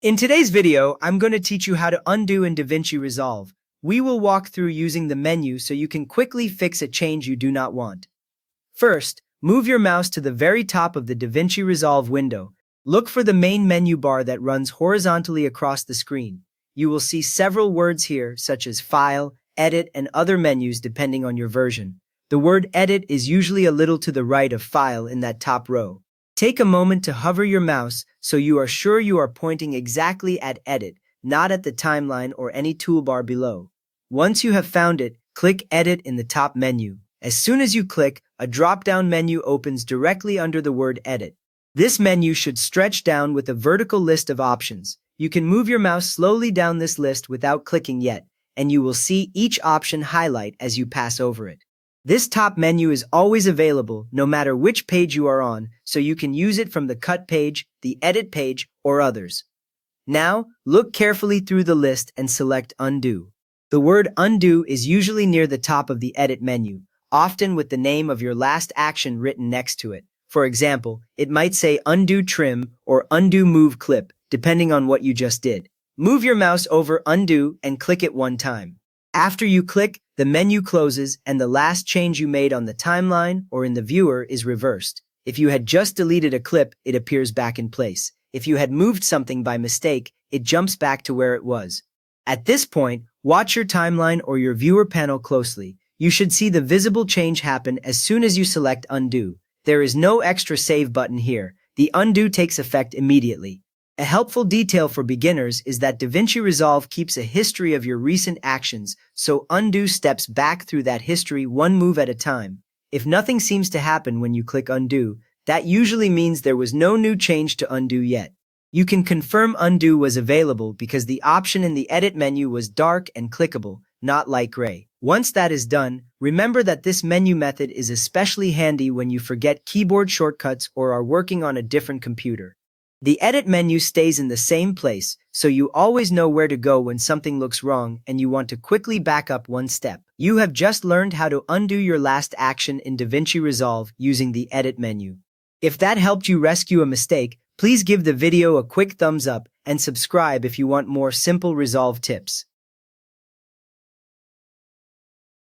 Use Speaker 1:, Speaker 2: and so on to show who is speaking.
Speaker 1: In today's video, I'm going to teach you how to undo in DaVinci Resolve. We will walk through using the menu so you can quickly fix a change you do not want. First, move your mouse to the very top of the DaVinci Resolve window. Look for the main menu bar that runs horizontally across the screen. You will see several words here, such as File, Edit, and other menus depending on your version. The word Edit is usually a little to the right of File in that top row. Take a moment to hover your mouse so you are sure you are pointing exactly at Edit, not at the timeline or any toolbar below. Once you have found it, click Edit in the top menu. As soon as you click, a drop-down menu opens directly under the word Edit. This menu should stretch down with a vertical list of options. You can move your mouse slowly down this list without clicking yet, and you will see each option highlight as you pass over it. This top menu is always available no matter which page you are on, so you can use it from the Cut page, the Edit page, or others. Now, look carefully through the list and select Undo. The word Undo is usually near the top of the Edit menu, often with the name of your last action written next to it. For example, it might say Undo Trim or Undo Move Clip, depending on what you just did. Move your mouse over Undo and click it one time. After you click, the menu closes and the last change you made on the timeline or in the viewer is reversed. If you had just deleted a clip, it appears back in place. If you had moved something by mistake, it jumps back to where it was. At this point, watch your timeline or your viewer panel closely. You should see the visible change happen as soon as you select Undo. There is no extra save button here. The undo takes effect immediately. A helpful detail for beginners is that DaVinci Resolve keeps a history of your recent actions, so undo steps back through that history one move at a time. If nothing seems to happen when you click undo, that usually means there was no new change to undo yet. You can confirm undo was available because the option in the edit menu was dark and clickable, not light gray. Once that is done, remember that this menu method is especially handy when you forget keyboard shortcuts or are working on a different computer. The edit menu stays in the same place, so you always know where to go when something looks wrong and you want to quickly back up one step. You have just learned how to undo your last action in DaVinci Resolve using the edit menu. If that helped you rescue a mistake, please give the video a quick thumbs up and subscribe if you want more simple Resolve tips.